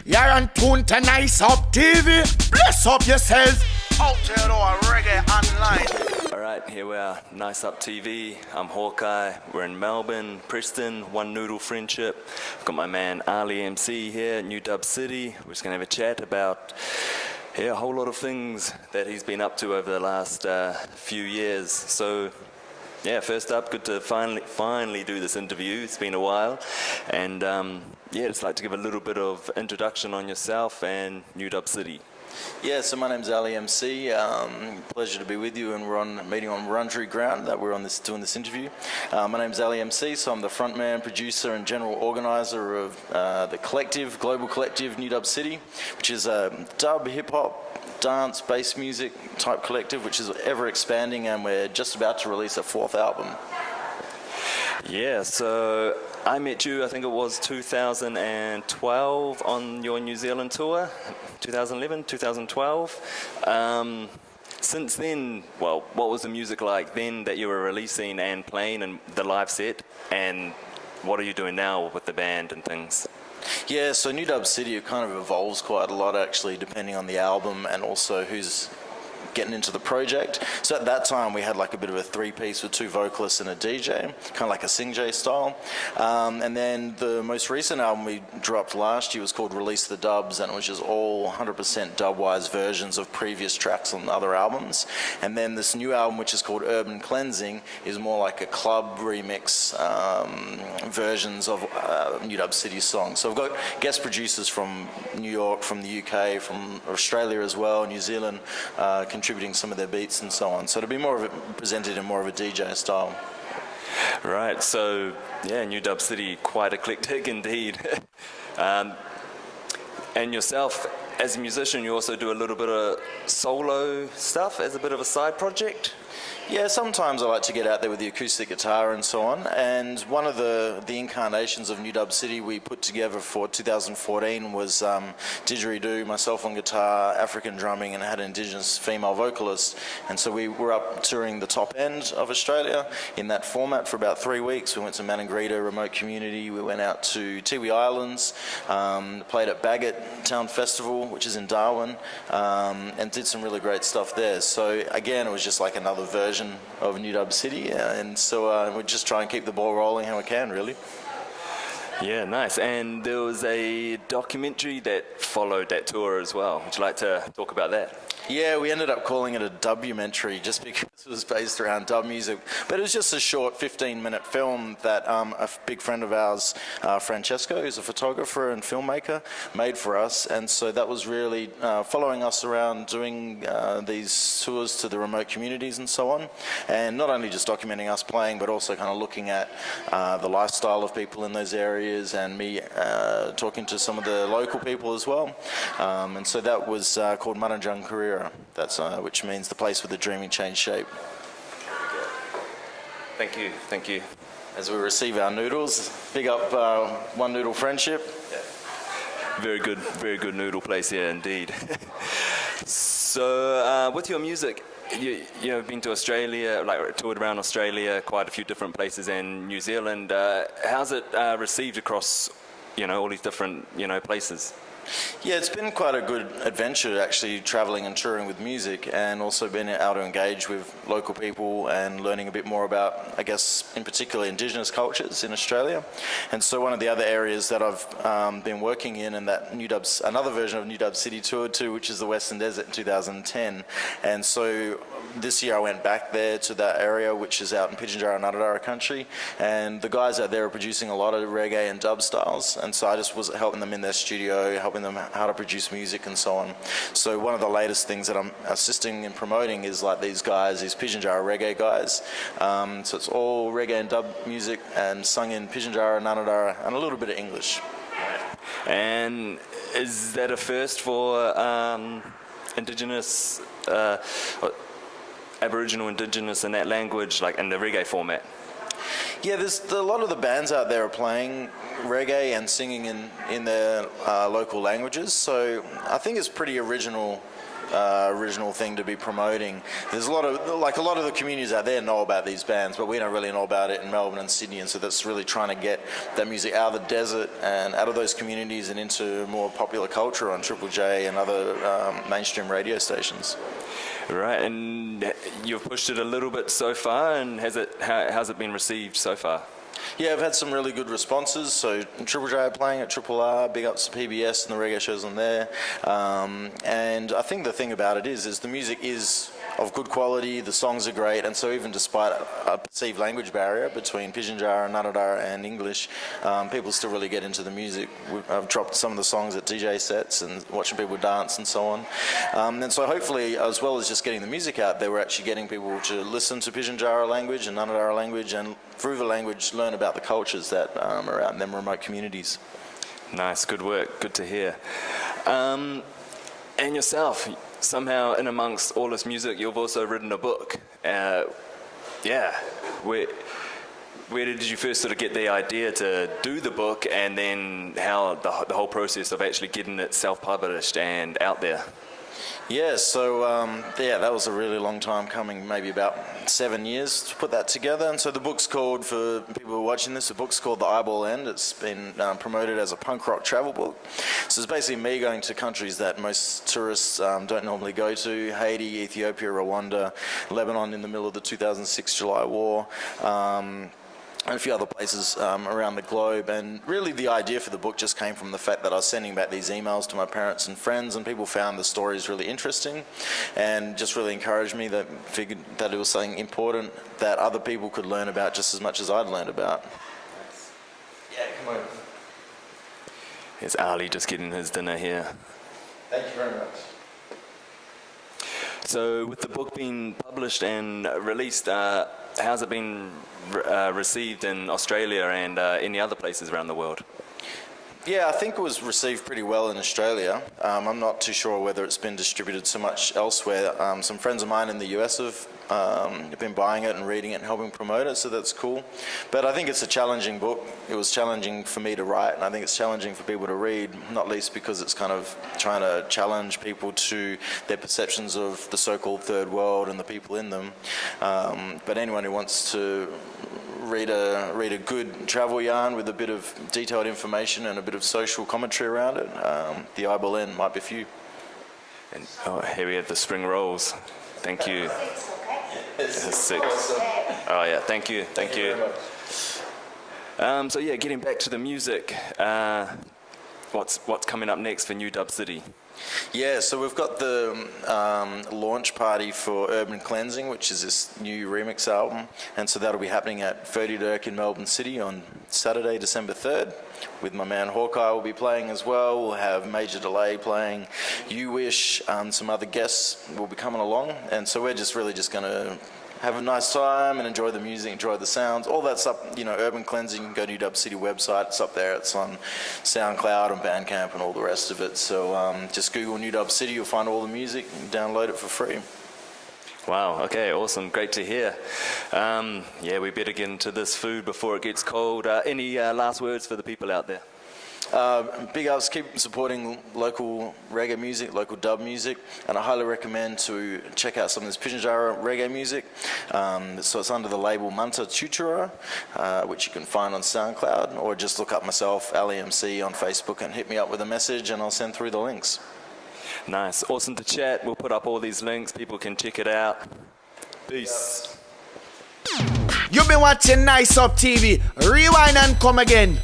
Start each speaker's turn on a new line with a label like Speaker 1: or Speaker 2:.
Speaker 1: You're on tune to Nice Up TV. Bless up yourself.
Speaker 2: Out here though, reggae online.
Speaker 3: Alright, here we are, Nice Up TV. I'm Hawkeye. We're in Melbourne, Preston, One Noodle Friendship. I've got my man Ali MC here at New Dub City. We're just going to have a chat about a whole lot of things that he's been up to over the last few years. So, first up, good to finally do this interview. It's been a while. And just like to give a little bit of introduction on yourself and New Dub City.
Speaker 4: Yeah, so my name's Ali MC. Pleasure to be with you, and we're meeting on Wurundjeri ground that we're doing this interview. My name's Ali MC, so I'm the frontman, producer, and general organizer of the global collective New Dub City, which is a dub, hip hop, dance, bass music type collective, which is ever expanding, and we're just about to release a 4th album.
Speaker 3: Yeah, so I met you, I think it was 2012 on your New Zealand tour, 2011, 2012. Since then, well, what was the music like then that you were releasing and playing and the live set, and what are you doing now with the band and things?
Speaker 4: Yeah, so New Dub City, it kind of evolves quite a lot actually, depending on the album and also who's getting into the project. So at that time we had like a bit of a 3-piece with 2 vocalists and a DJ, kind of like a Sing-J style. And then the most recent album we dropped last year was called Release the Dubs, and it was just all 100% dub-wise versions of previous tracks on other albums. And then this new album, which is called Urban Cleansing, is more like a club remix versions of New Dub City songs. So I've got guest producers from New York, from the UK, from Australia as well, New Zealand, contributing some of their beats and so on. So it'll be more of it presented in more of a DJ style.
Speaker 3: Right, so New Dub City, quite eclectic indeed. And yourself, as a musician, you also do a little bit of solo stuff as a bit of a side project?
Speaker 4: Yeah, sometimes I like to get out there with the acoustic guitar and so on, and one of the incarnations of New Dub City we put together for 2014 was didgeridoo, myself on guitar, African drumming, and had an indigenous female vocalist. And so we were up touring the top end of Australia in that format for about 3 weeks. We went to Maningrida, remote community, we went out to Tiwi Islands, played at Bagot Town Festival, which is in Darwin, and did some really great stuff there. So again, it was just like another version of New Dub City, and so we just try and keep the ball rolling how we can, really.
Speaker 3: Yeah, nice. And there was a documentary that followed that tour as well. Would you like to talk about that?
Speaker 4: Yeah, we ended up calling it a documentary just because it was based around dub music. But it was just a short 15-minute film that a big friend of ours, Francesco, who's a photographer and filmmaker, made for us. And so that was really following us around doing these tours to the remote communities and so on. And not only just documenting us playing, but also kind of looking at the lifestyle of people in those areas, and me talking to some of the local people as well. And so that was called Maranjang Karira. That's which means the place where the dreaming changed shape.
Speaker 3: Thank you.
Speaker 4: As we receive our noodles, big up One Noodle Friendship.
Speaker 3: Yeah. Very good noodle place here indeed. So with your music, you've been to Australia, like toured around Australia, quite a few different places, and New Zealand. How's it received across, all these different, places?
Speaker 4: Yeah, it's been quite a good adventure actually, travelling and touring with music, and also being able to engage with local people and learning a bit more about, I guess, in particular indigenous cultures in Australia. And so one of the other areas that I've been working in, and that another version of New Dub City toured to, which is the Western Desert in 2010. And so this year I went back there to that area, which is out in Pitjantjatjara and Narrabri country, and the guys out there are producing a lot of reggae and dub styles, and so I just was helping them in their studio, helping them how to produce music and so on. So one of the latest things that I'm assisting in promoting is like these Pitjantjatjara reggae guys. So it's all reggae and dub music and sung in Pitjantjatjara, Narrabri, and a little bit of English.
Speaker 3: And is that a first for indigenous, Aboriginal indigenous in that language, like in the reggae format?
Speaker 4: Yeah, there's a lot of the bands out there are playing reggae and singing in their local languages, so I think it's pretty original original thing to be promoting. There's a lot of the communities out there know about these bands, but we don't really know about it in Melbourne and Sydney, and so that's really trying to get that music out of the desert and out of those communities and into more popular culture on Triple J and other mainstream radio stations.
Speaker 3: Right, and you've pushed it a little bit so far, and how's it been received so far?
Speaker 4: Yeah, I've had some really good responses. So Triple J are playing at Triple R, big ups to PBS and the reggae shows on there. And I think the thing about it is the music is of good quality, the songs are great, and so even despite a perceived language barrier between Pidginjara, Ngunnawal and English, people still really get into the music. I've dropped some of the songs at DJ sets and watching people dance and so on. And so hopefully, as well as just getting the music out there, we're actually getting people to listen to Pidginjara language and Ngunnawal language, and through the language learn about the cultures that are out in them remote communities. Nice, good work, good to hear.
Speaker 3: And yourself, somehow in amongst all this music, you've also written a book. Where did you first sort of get the idea to do the book, and then how the whole process of actually getting it self-published and out there?
Speaker 4: Yeah, so that was a really long time coming, maybe about 7 years to put that together. And so the book's called, for people who are watching this, the book's called The Eyeball End. It's been promoted as a punk rock travel book. So it's basically me going to countries that most tourists don't normally go to: Haiti, Ethiopia, Rwanda, Lebanon in the middle of the 2006 July War. And a few other places around the globe. And really the idea for the book just came from the fact that I was sending back these emails to my parents and friends, and people found the stories really interesting and just really encouraged me, that figured that it was something important that other people could learn about just as much as I'd learned about. Yeah, come on.
Speaker 3: Here's Ali just getting his dinner here.
Speaker 4: Thank you very much.
Speaker 3: So with the book being published and released, how's it been received in Australia and any other places around the world?
Speaker 4: Yeah, I think it was received pretty well in Australia. I'm not too sure whether it's been distributed so much elsewhere. Some friends of mine in the US have been buying it and reading it and helping promote it, so that's cool. But I think it's a challenging book. It was challenging for me to write, and I think it's challenging for people to read, not least because it's kind of trying to challenge people to their perceptions of the so-called third world and the people in them. But anyone who wants to read a good travel yarn with a bit of detailed information and a bit of social commentary around it, The Eyeball End might be for you.
Speaker 3: And here we have the spring rolls. Thank you. It's 6. Oh yeah, thank you. So yeah, getting back to the music, what's coming up next for New Dub City?
Speaker 4: Yeah, so we've got the launch party for Urban Cleansing, which is this new remix album, and so that'll be happening at 30 Dirk in Melbourne City on Saturday, December 3rd, with my man Hawkeye will be playing as well. We'll have Major Delay playing, You Wish, some other guests will be coming along, and so we're just going to have a nice time and enjoy the music, enjoy the sounds. All that's up, Urban Cleansing, you can go to New Dub City website, it's up there, it's on SoundCloud and Bandcamp and all the rest of it. So just Google New Dub City, you'll find all the music and download it for free.
Speaker 3: Wow, okay, awesome, great to hear. We better get into this food before it gets cold. Any last words for the people out there?
Speaker 4: Big ups, keep supporting local reggae music, local dub music, and I highly recommend to check out some of this Pidginjara reggae music. So it's under the label Manta Tutura, which you can find on SoundCloud, or just look up myself, Ali MC, on Facebook and hit me up with a message and I'll send through the links.
Speaker 3: Nice, awesome to chat. We'll put up all these links, people can check it out. Peace.
Speaker 1: You've been watching Nice Up TV. Rewind and come again.